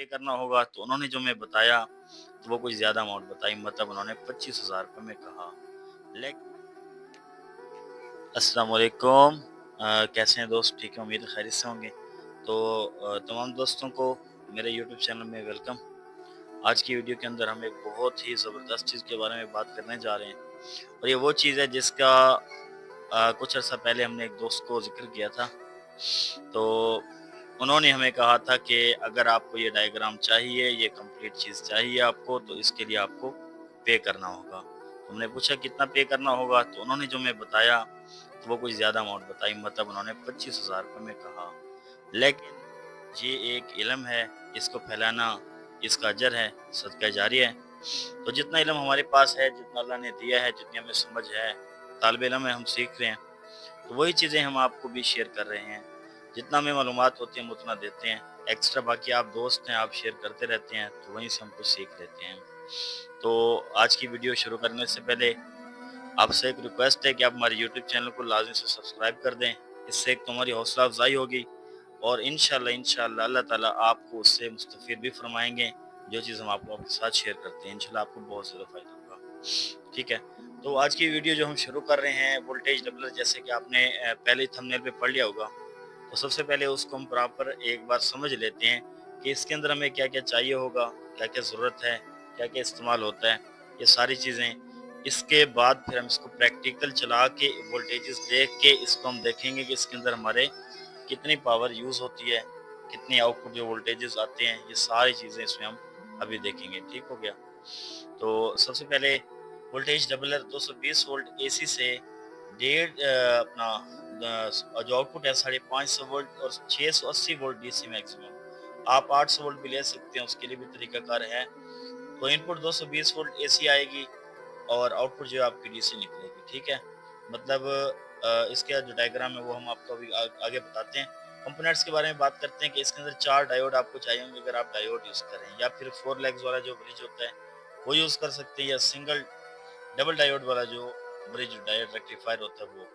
पे करना होगा, तो उन्होंने जो मैं बताया तो वो कुछ ज़्यादा अमाउंट बताई, मतलब उन्होंने 25,000 रुपये में कहा। लेकिन अस्सलाम वालेकुम, कैसे हैं दोस्त? ठीक है, उम्मीद है खैरियत से होंगे। तो तमाम दोस्तों को मेरे यूट्यूब चैनल में वेलकम। आज की वीडियो के अंदर हम एक बहुत ही ज़बरदस्त चीज़ के बारे में बात करने जा रहे हैं, और ये वो चीज़ है जिसका कुछ अर्सा पहले हमने एक दोस्त को ज़िक्र किया था। तो उन्होंने हमें कहा था कि अगर आपको ये डायग्राम चाहिए, ये कंप्लीट चीज़ चाहिए आपको, तो इसके लिए आपको पे करना होगा। तो हमने पूछा कितना पे करना होगा, तो उन्होंने जो मैं बताया तो वो कुछ ज़्यादा अमाउंट बताई, मतलब उन्होंने 25,000 रुपये में कहा। लेकिन ये एक इल्म है, इसको फैलाना इसका अजर है, सदका जारिया है। तो जितना इल्म हमारे पास है, जितना अल्लाह ने दिया है, जितनी हमें समझ है, तालिब इल्म है, हम सीख रहे हैं, तो वही चीज़ें हम आपको भी शेयर कर रहे हैं। जितना हमें मालूमात होती है हम उतना देते हैं एक्स्ट्रा, बाकी आप दोस्त हैं, आप शेयर करते रहते हैं, तो वहीं से हम कुछ सीख लेते हैं। तो आज की वीडियो शुरू करने से पहले आपसे एक रिक्वेस्ट है कि आप हमारे यूट्यूब चैनल को लाज़मी से सब्सक्राइब कर दें। इससे एक तुम्हारी हौसला अफजाई होगी, और इंशाल्लाह अल्लाह ताला आपको उससे मुस्तफ़ीद भी फरमाएंगे। जो चीज़ हम आपको आपके साथ शेयर करते हैं, इंशाल्लाह आपको बहुत ज़्यादा फ़ायदा होगा। ठीक है, तो आज की वीडियो जो हम शुरू कर रहे हैं, वोल्टेज डबलर, जैसे कि आपने पहले थंबनेल पे पढ़ लिया होगा, तो सबसे पहले उसको हम प्रॉपर एक बार समझ लेते हैं कि इसके अंदर हमें क्या क्या चाहिए होगा, क्या क्या ज़रूरत है, क्या क्या इस्तेमाल होता है, ये सारी चीज़ें। इसके बाद फिर हम इसको प्रैक्टिकल चला के वोल्टेजेस देख के इसको हम देखेंगे कि इसके अंदर हमारे कितनी पावर यूज़ होती है, कितनी आउटपुट जो वोल्टेजेस आते हैं, ये सारी चीज़ें इसमें हम अभी देखेंगे। ठीक हो गया? तो सबसे पहले वोल्टेज डबलर 220 वोल्ट एसी से अपना जो आउटपुट है 550 वोल्ट और 680 वोल्ट डीसी मैक्सिमम। आप 800 वोल्ट भी ले सकते हैं, उसके लिए भी तरीकाकार है। तो इनपुट 220 वोल्ट एसी आएगी और आउटपुट जो है आपकी डीसी निकलेगी। ठीक है, मतलब इसका जो डायग्राम है वो हम आपको अभी आगे बताते हैं। कंपोनेंट्स के बारे में बात करते हैं कि इसके अंदर 4 डायोड आपको चाहिए होंगे अगर आप डायोड यूज़ करें, या फिर 4 लेग्स वाला जो ब्रिज होता है वो यूज़ कर सकते हैं, या सिंगल डबल डायोड वाला जो ब्रिज डायोड रेक्टिफायर होता है वो।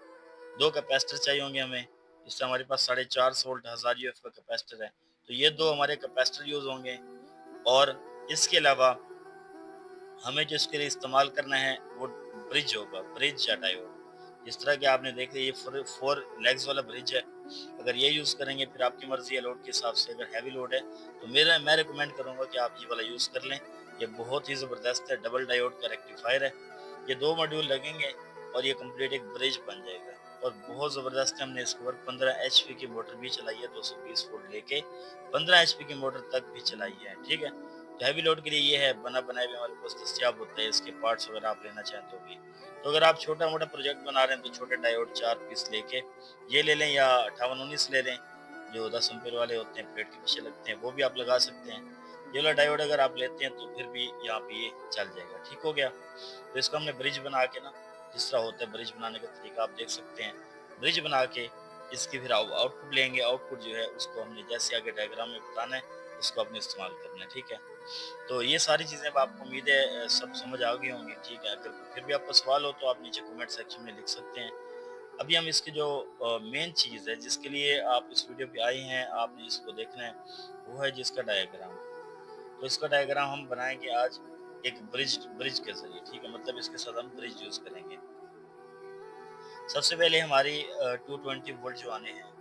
2 कैपेसिटर चाहिए होंगे हमें, इससे हमारे पास 450 वोल्ट 1000 यूएफ का कैपेसिटर है, तो ये 2 हमारे कैपेसिटर यूज़ होंगे। और इसके अलावा हमें जो इसके लिए इस्तेमाल करना है वो ब्रिज होगा, ब्रिज या डायोड। जिस तरह कि आपने देख लिया, ये 4 लेग्स वाला ब्रिज है, अगर ये यूज़ करेंगे फिर आपकी मर्ज़ी है लोड के हिसाब से। अगर हैवी लोड है तो मैं रिकमेंड करूँगा कि आप ये वाला यूज़ कर लें, ये बहुत ही ज़बरदस्त है, डबल डायोड का रेक्टिफायर है। ये 2 मॉड्यूल लगेंगे और ये कंप्लीट एक ब्रिज बन जाएगा, और बहुत ज़बरदस्त है। हमने इसके ऊपर 15 एचपी की मोटर भी चलाई है, 220 वोल्ट लेके 15 एचपी की मोटर तक भी चलाई है। ठीक है, तो हैवी लोड के लिए ये है, बना बनाया भी हमारे पास दस्तियाब होता है, इसके पार्ट्स वगैरह आप लेना चाहें तो भी। तो अगर आप छोटा मोटा प्रोजेक्ट बना रहे हैं तो छोटे डायोड 4 पीस लेके ये ले लें, या 5819 ले लें, जो 10 एम्पीयर वाले होते हैं, प्लेट के पीछे लगते हैं, वो भी आप लगा सकते हैं। ये वाला डायोड अगर आप लेते हैं तो फिर भी यहाँ पे ये चल जाएगा। ठीक हो गया? तो इसको हमने ब्रिज बना के ना, जिस तरह होता है ब्रिज बनाने का तरीका आप देख सकते हैं। ब्रिज बना के इसकी फिर आउटपुट लेंगे, आउटपुट जो है उसको हमने जैसे आगे डायग्राम में बताना है उसको अपने इस्तेमाल करना है। ठीक है, तो ये सारी चीज़ें अब आपको उम्मीद है सब समझ आ गई होंगी। ठीक है, अगर फिर भी आपको सवाल हो तो आप नीचे कमेंट सेक्शन में लिख सकते हैं। अभी हम इसकी जो मेन चीज़ है जिसके लिए आप इस वीडियो पे आए हैं, आपने इसको देखना है, वो है जिसका डायग्राम। तो इसका डायग्राम हम बनाएंगे आज एक ब्रिज ब्रिज के जरिए। ठीक है, मतलब इसके साथ हम ब्रिज यूज़ करेंगे। सबसे पहले हमारी 220 वोल्ट जो आने हैं,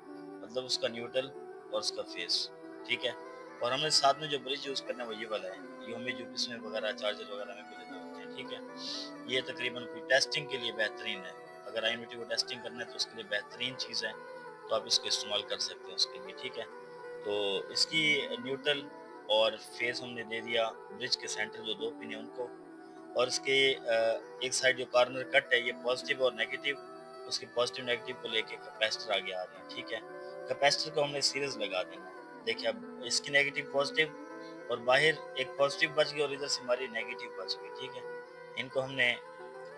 मतलब उसका न्यूट्रल और उसका फेस। ठीक है, और हमने साथ में जो ब्रिज यूज़ करना है वो ये वाला है, ये हमें जो इसमें वगैरह चार्जर वगैरह में भी लगे होते हैं। ठीक है, ये तकरीबन कोई टेस्टिंग के लिए बेहतरीन है। अगर आईएनटी को टेस्टिंग करना है तो उसके लिए बेहतरीन चीज़ है, तो आप इसको इस्तेमाल कर सकते हैं उसके लिए। ठीक है, तो इसकी न्यूट्रल और फेस हमने दे दिया, ब्रिज के सेंटर जो 2 पिन है उनको, और इसके एक साइड जो कॉर्नर कट है ये पॉजिटिव और नेगेटिव, उसके पॉजिटिव नेगेटिव को लेके कैपेसिटर आगे आ रहे हैं। ठीक है, कैपेसिटर को हमने सीरीज लगा देना है। देखिए अब इसकी नेगेटिव पॉजिटिव, और बाहर एक पॉजिटिव बच गई और इधर से हमारी नेगेटिव बच गई। ठीक है, इनको हमने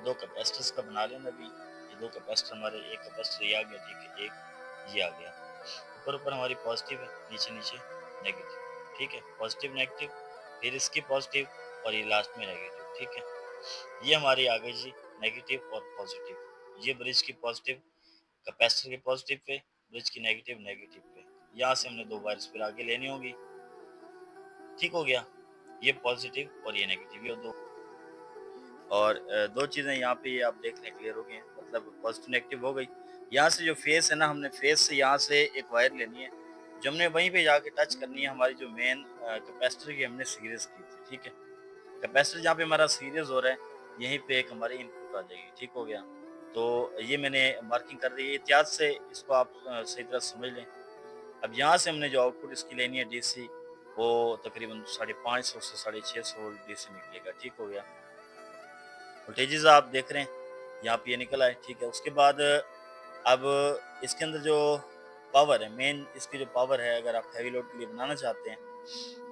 2 कैपेसिटर्स का बना लेना। अभी ये 2 कैपेसिटर हमारे, एक कैपेसिटर ये आ गया, ठीक है, एक ये आ गया। ऊपर ऊपर हमारी पॉजिटिव है, नीचे नीचे नेगेटिव। ठीक है, पॉजिटिव नेगेटिव, फिर इसकी पॉजिटिव, और ये लास्ट में नेगेटिव। ठीक है, ये हमारी आ गई जी नेगेटिव और पॉजिटिव। ये ब्रिज की पॉजिटिव कैपेसिटर के पॉजिटिव पे, ब्रिज की नेगेटिव नेगेटिव पे। यहाँ से हमने 2 वायर्स फिर आगे लेनी होगी। ठीक हो गया, ये पॉजिटिव और ये नेगेटिव, ये दो। और दो चीज़ें यहाँ पे ये आप देख लें क्लियर हो गई हैं, मतलब पॉजिटिव नेगेटिव हो गई। यहाँ से जो फेस है ना, हमने फेस से यहाँ से एक वायर लेनी है, जो हमने वहीं पे जाके टच करनी है हमारी जो मेन कैपेसिटर की हमने सीरीज की थी, ठीक है। कैपेसिटर जहाँ पे हमारा सीरीज हो रहा है, यहीं पे एक हमारी इनपुट आ जाएगी, ठीक हो गया। तो ये मैंने मार्किंग कर दी है इत्याद से, इसको आप सही तरह समझ लें। अब यहाँ से हमने जो आउटपुट इसकी लेनी है डीसी, वो तकरीबन 550 से 650 वोल्ट डीसी निकलेगा, ठीक हो गया। वोल्टेजेस आप देख रहे हैं, यहाँ पे ये निकल आए, ठीक है। उसके बाद अब इसके अंदर जो पावर है, मेन इसकी जो पावर है, अगर आप हैवी लोड के लिए बनाना चाहते हैं,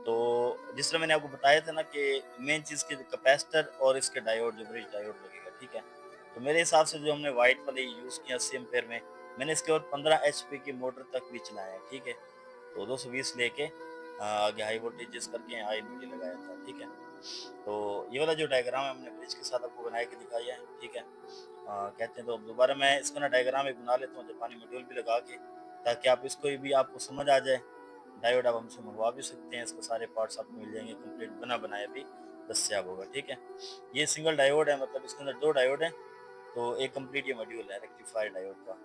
तो जिस तरह मैंने आपको बताया था ना कि मेन चीज़ के कैपेसिटर और इसके डायोड, जो ब्रिज डायोड लगेगा, ठीक है। तो मेरे हिसाब से जो हमने वाइट वाले यूज़ किया 80 एम्पेयर में, मैंने इसके और 15 एचपी की मोटर तक भी चलाया है, ठीक है। तो 220 लेके आगे हाई वोल्टेजेस करके हाई मीडियम लगाया था, ठीक है। तो ये वाला जो डायग्राम है हमने ब्रिज के साथ आपको बना के दिखाया है, ठीक है। कहते हैं तो अब दोबारा मैं इसका ना डायग्राम एक बना लेता हूँ जापानी मॉड्यूल भी लगा के, ताकि आप इसको भी आपको समझ आ जाए। डायोड आप हमसे मंगवा भी सकते हैं, इसके सारे पार्ट्स आपको मिल जाएंगे, कंप्लीट बना बनाया भी दस्तियाब होगा, ठीक है। ये सिंगल डायोड है, मतलब इसके अंदर दो डायोड है। तो एक कंप्लीट ये मॉड्यूल है रेक्टिफायर डायोड का,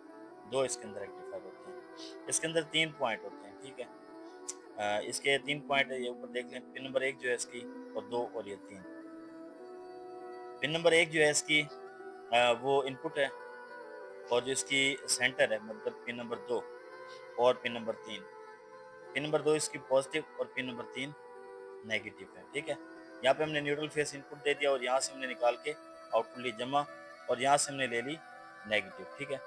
दो इसके अंदर रेक्टिफायर होते हैं। इसके अंदर 3 पॉइंट होते हैं, ठीक है। इसके 3 पॉइंट है, ये ऊपर देख लें। पिन नंबर 1 जो है इसकी, और 2 और ये 3। पिन नंबर 1 जो है इसकी वो इनपुट है, और जो इसकी सेंटर है, मतलब पिन नंबर 2 और पिन नंबर 3। पिन नंबर 2 इसकी पॉजिटिव और पिन नंबर 3 नेगेटिव है, ठीक है। यहाँ पे हमने न्यूट्रल फेस इनपुट दे दिया, और यहाँ से हमने निकाल के आउटपुट ली जमा, और यहाँ से हमने ले ली नेगेटिव, ठीक है।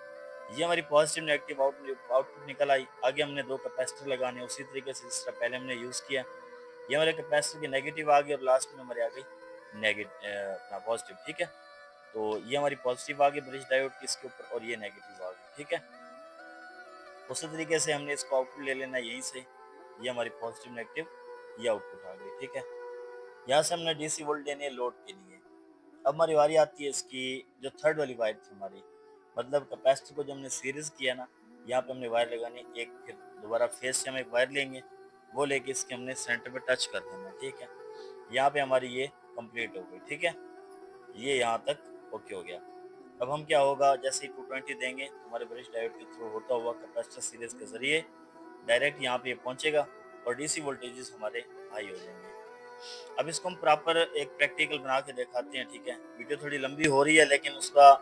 ये हमारी पॉजिटिव नेगेटिव आउटपुट निकल आई। आगे हमने दो कैपेसिटर लगाने, उसी तरीके से जिस तरह पहले हमने यूज़ किया। ये हमारे कैपेसिटर की नेगेटिव आ गई, और लास्ट में हमारी आ गई नेगेटिव पॉजिटिव, ठीक है। तो ये हमारी पॉजिटिव आ गई ब्रिज डायोड की इसके ऊपर, और ये नेगेटिव आ गई, ठीक है। उसी तरीके से हमने इसको आउटपुट ले लेना यहीं से। ये हमारी पॉजिटिव नेगेटिव ये आउटपुट आ गई, ठीक है। यहाँ से हमने डीसी वोल्ट लेनी है लोड के लिए। अब हमारी बारी आती है इसकी जो थर्ड वाली वायर थी हमारी, मतलब कैपेसिटर को जो हमने सीरीज किया ना, यहाँ पे हमने वायर लगानी एक, फिर दोबारा फेस से हम एक वायर लेंगे, वो लेके इसके हमने सेंटर पे टच कर देना, ठीक है। यहाँ पे हमारी ये कंप्लीट हो गई, ठीक है। ये यहाँ तक ओके हो गया। अब हम क्या होगा, जैसे ही 220 देंगे, हमारे ब्रिज डायोड के थ्रू होता हुआ कैपेसिटर सीरीज के जरिए डायरेक्ट यहाँ पे पहुंचेगा, और डीसी वोल्टेजेस हमारे हाई हो जाएंगे। अब इसको हम प्रॉपर एक प्रैक्टिकल बना के दिखाते हैं, ठीक है। वीडियो थोड़ी लंबी हो रही है, लेकिन उसका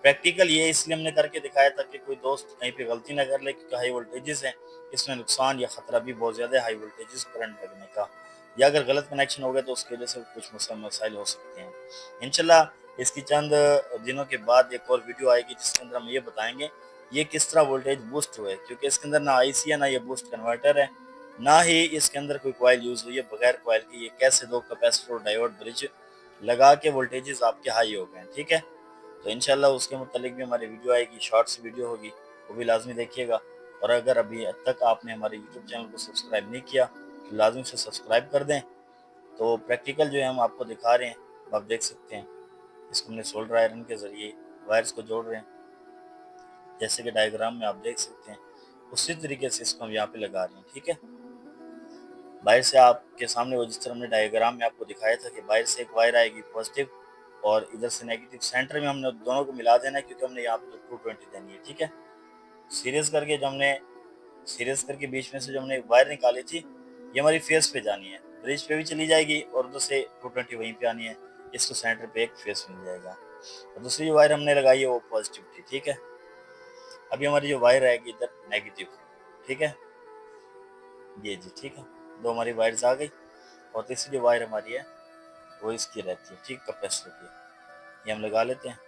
प्रैक्टिकल ये इसलिए हमने करके दिखाया था कि कोई दोस्त कहीं पे गलती ना कर ले, क्योंकि हाई वोल्टेजेस हैं, इसमें नुकसान या खतरा भी बहुत ज़्यादा है हाई वोल्टेजेस करंट लगने का, या अगर गलत कनेक्शन हो गया तो उसकी वजह से कुछ मसाइल हो सकते हैं। इंशाल्लाह इसकी चंद दिनों के बाद एक और वीडियो आएगी, जिसके अंदर हम ये बताएंगे ये किस तरह वोल्टेज बूस्ट हुए, क्योंकि इसके अंदर ना आईसी है, ना ये बूस्ट कन्वर्टर है, ना ही इसके अंदर कोई कॉइल यूज हुई है। बगैर कॉइल के ये कैसे दो कैपेसिटर और डायोड ब्रिज लगा के वोल्टेजेस आपके हाई हो गए, ठीक है। तो इंशाल्लाह उसके मुतालिक भी हमारी वीडियो आएगी, शॉर्ट्स वीडियो होगी, वो भी लाजमी देखिएगा। और अगर अभी तक आपने हमारे यूट्यूब चैनल को सब्सक्राइब नहीं किया, तो लाजमी से सब्सक्राइब कर दें। तो प्रैक्टिकल जो है हम आपको दिखा रहे हैं, आप देख सकते हैं। इसको हमने सोल्डर आयरन के जरिए वायर्स को जोड़ रहे हैं, जैसे कि डायग्राम में आप देख सकते हैं। उसी तरीके से इसको हम यहाँ पे लगा रहे हैं, ठीक है। बाहर से आपके सामने वो जिस तरह हमने डायग्राम में आपको दिखाया था कि बाहर से एक वायर आएगी पॉजिटिव, और इधर से नेगेटिव। सेंटर में हमने दोनों को मिला देना है, क्योंकि हमने यहाँ पे 220 देनी है, ठीक है। सीरीज करके जो हमने सीरीज करके बीच में से जो हमने वायर निकाली थी, ये हमारी फेस पे जानी है, ब्रिज पे भी चली जाएगी, और उधर से 220 वहीं पे आनी है। इसको सेंटर पे एक फेस मिल जाएगा, और दूसरी जो वायर हमने लगाई है वो पॉजिटिव थी, ठीक है। अभी हमारी जो वायर आएगी इधर नेगेटिव, ठीक है। ये जी, ठीक है। दो हमारी वायर्स आ गई, और तीसरी जो वायर हमारी है वो इसकी रहती है, ठीक, कैपेसिटर की। ये हम लगा लेते हैं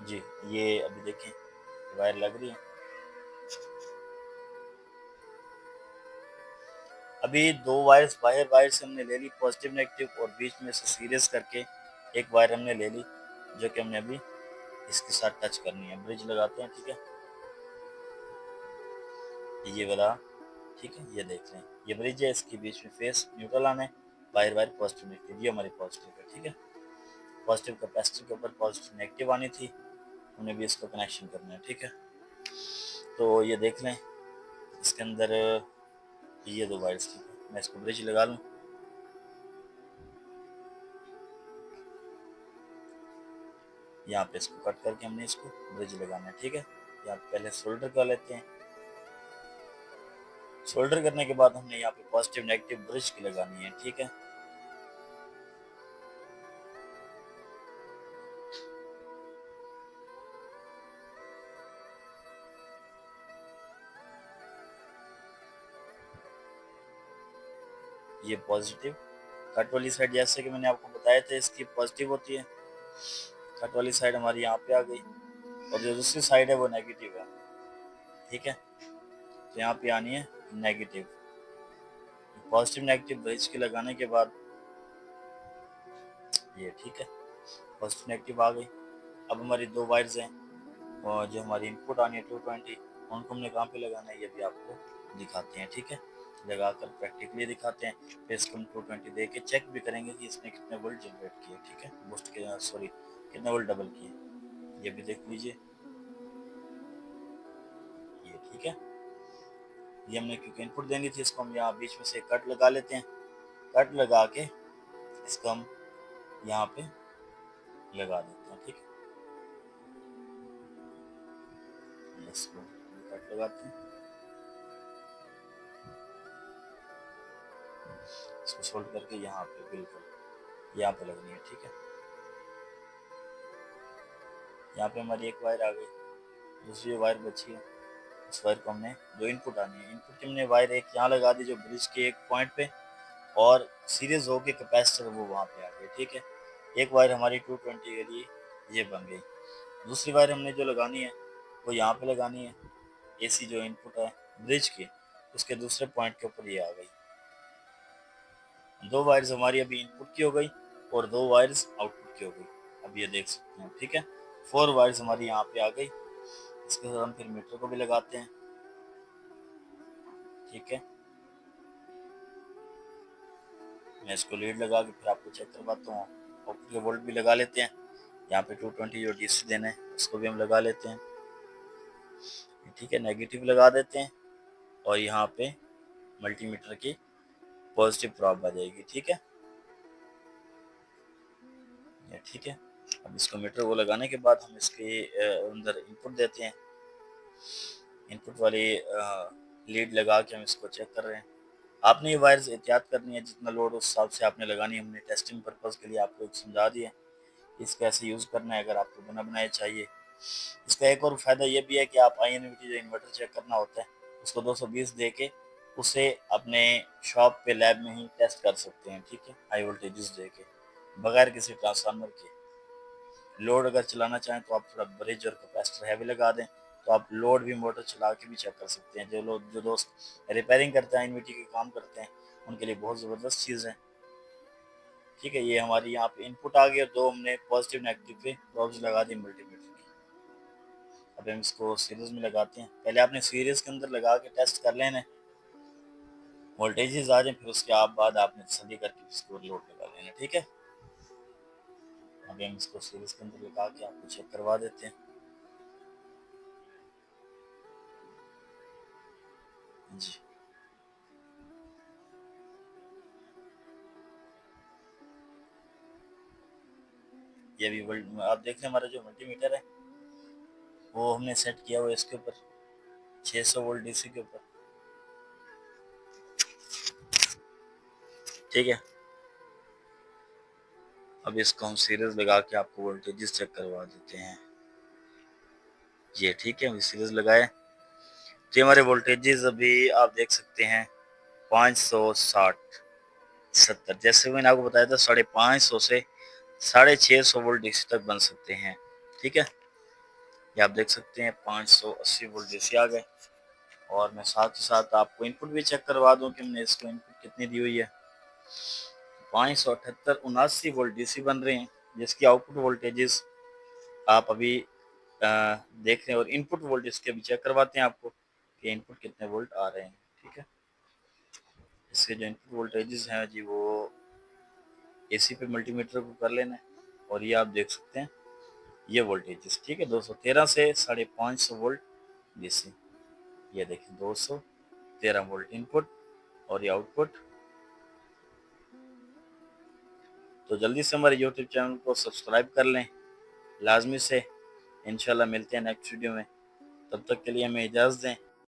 जी। ये अभी देखें वायर लग रही है। अभी दो वायर्स बाहर वायर से हमने ले ली पॉजिटिव नेगेटिव, और बीच में से सीरीज करके एक वायर हमने ले ली, जो कि हमने अभी इसके साथ टच करनी है। ब्रिज लगाते हैं, ठीक है। ये वाला, ठीक है। ये देख लें, ये ब्रिज है, इसके बीच में फेस न्यूट्रल आना है, बाहर वायर पॉजिटिव नेगेटिव। ये हमारी पॉजिटिव है, ठीक है। पॉजिटिव कैपेसिटर के ऊपर पॉजिटिव नेगेटिव आनी थी, हमने भी इसको कनेक्शन करना है, ठीक है। तो ये देख लें, इसके अंदर ये 2 वायर्स ठीक है। मैं इसको ब्रिज लगा लूँ। यहाँ पे इसको कट करके हमने इसको ब्रिज लगाना है, ठीक है। यहाँ पे पहले सोल्डर कर लेते हैं। सोल्डर करने के बाद हमने यहाँ पे पॉजिटिव नेगेटिव ब्रिज की लगानी है, ठीक है। ये पॉजिटिव कट वाली साइड, जैसे कि मैंने आपको बताया था, इसकी पॉजिटिव होती है। कट वाली साइड हमारी यहाँ पे आ गई और जो दूसरी साइड है वो नेगेटिव है, ठीक है। तो यहाँ पे आनी है नेगेटिव। पॉजिटिव नेगेटिव ब्रिज के लगाने के बाद ये ठीक है, पॉजिटिव नेगेटिव आ गई। अब हमारी 2 वायर्स हैं और जो हमारी इनपुट आनी है 220, उनको हमने कहाँ पे लगाना है ये भी आपको दिखाते हैं, ठीक है। लगा कर प्रैक्टिकली दिखाते हैं। फिर इसको हम 220 दे के चेक भी करेंगे कि इसने कितने वोल्ट जनरेट किए, ठीक है, बूस्ट के सॉरी कितने वोल्ट डबल किए, ये भी देख लीजिए। ये ठीक है, ये हमने क्योंकि इनपुट देनी थी, इसको हम यहाँ बीच में से कट लगा लेते हैं। कट लगा के इसको हम यहाँ पे लगा देते हैं, ठीक है। इसको कट लगाते हैं, इसको सोल्ड करके यहाँ पे बिल्कुल यहाँ पे लगनी है, ठीक है। यहाँ पे हमारी एक वायर आ गई, दूसरी वायर बची है, उस वायर को हमने दो इनपुट आनी है। इनपुट की हमने वायर एक यहाँ लगा दी जो ब्रिज के एक पॉइंट पे, और सीरीज होके कैपेसिटर वो वहाँ पे आ गए, ठीक है। एक वायर हमारी 220 के लिए ये बन गई। दूसरी वायर हमने जो लगानी है वो यहाँ पे लगानी है। एसी जो इनपुट है ब्रिज की, उसके दूसरे पॉइंट के ऊपर ये आ गई। 2 वायर्स हमारी अभी इनपुट की हो गई और 2 वायर्स आउटपुट की हो गई। अब ये देख सकते हैं, ठीक है। 4 वायर्स हमारी यहाँ पे आ गई। इसके साथ हम फिर मीटर को भी लगाते हैं, ठीक है। मैं इसको लीड लगा के फिर आपको चेक करवाता हूँ। आउटपुट के वोल्ट भी लगा लेते हैं। यहाँ पे 220 जो डीसी देना है उसको भी हम लगा लेते हैं, ठीक है। नेगेटिव लगा देते हैं और यहाँ पे मल्टीमीटर की पॉजिटिव प्रॉब आ जाएगी, ठीक है। ये ठीक है। अब इसको मीटर को लगाने के बाद हम इसके अंदर इनपुट देते हैं। इनपुट वाली लीड लगा के हम इसको चेक कर रहे हैं। आपने ये वायर्स एहतियात करनी है, जितना लोड उस हिसाब से आपने लगानी है। हमने टेस्टिंग पर्पज़ के लिए आपको एक समझा दिया, इसको ऐसे यूज़ करना है अगर आपको बना बनाया चाहिए। इसका एक और फ़ायदा ये भी है कि आप INVT जो इन्वर्टर चेक करना होता है उसको 220 दे के उसे अपने शॉप पे लैब में ही टेस्ट कर सकते हैं, ठीक है, हाई वोल्टेजेस दे के, बगैर किसी ट्रांसफार्मर के। लोड अगर चलाना चाहें तो आप थोड़ा ब्रिज और कैपेसिटर हैवी लगा दें, तो आप लोड भी मोटर चला के भी चेक कर सकते हैं। जो दोस्त रिपेयरिंग करते हैं, INVT के काम करते हैं, उनके लिए बहुत ज़बरदस्त चीज़ है, ठीक है। ये हमारी यहाँ पे इनपुट आ गया, 2 हमने पॉजिटिव नेगेटिव पे प्रॉब्स लगा दी मल्टीमीटर की। अब हम इसको सीरीज में लगाते हैं। पहले आपने सीरीज के अंदर लगा के टेस्ट कर लेना, वोल्टेजेस आ जाए, फिर उसके बाद आपने तसल्ली करके इसको लोड लगा लेना, ठीक है। अभी हम इसको सीरीज के अंदर लगा के आपको चेक करवा देते हैं जी। ये भी आप देख लें, हमारा जो मल्टीमीटर है वो हमने सेट किया हुआ है इसके ऊपर 600 वोल्ट डीसी के ऊपर, ठीक है। अब इसको हम सीरीज लगा के आपको वोल्टेजेस चेक करवा देते हैं। ये ठीक है, अभी सीरीज लगाए तो हमारे वोल्टेजेस अभी आप देख सकते हैं 560 70, जैसे मैंने आपको बताया था 550 से 650 वोल्ट डीसी तक बन सकते हैं, ठीक है। ये आप देख सकते हैं 580 वोल्ट डीसी आ गए। और मैं साथ ही साथ आपको इनपुट भी चेक करवा दूं कि हमने इसको इनपुट कितनी दी हुई है। 578 79 वोल्ट डीसी बन रहे हैं, जिसकी आउटपुट वोल्टेजेस आप अभी देख रहे हैं। और इनपुट वोल्टेज के भी चेक करवाते हैं आपको कि इनपुट कितने वोल्ट आ रहे हैं, ठीक है। इसके जो इनपुट वोल्टेजेस हैं जी वो एसी पे मल्टीमीटर को कर लेना है। और ये आप देख सकते हैं ये वोल्टेजेस, ठीक है, 213 से 550 वोल्ट डीसी। ये देखिए 213 वोल्ट इनपुट और ये आउटपुट। तो जल्दी से हमारे यूट्यूब चैनल को सब्सक्राइब कर लें लाजमी से। इंशाल्लाह मिलते हैं नेक्स्ट वीडियो में, तब तक के लिए हमें इजाज़त दें।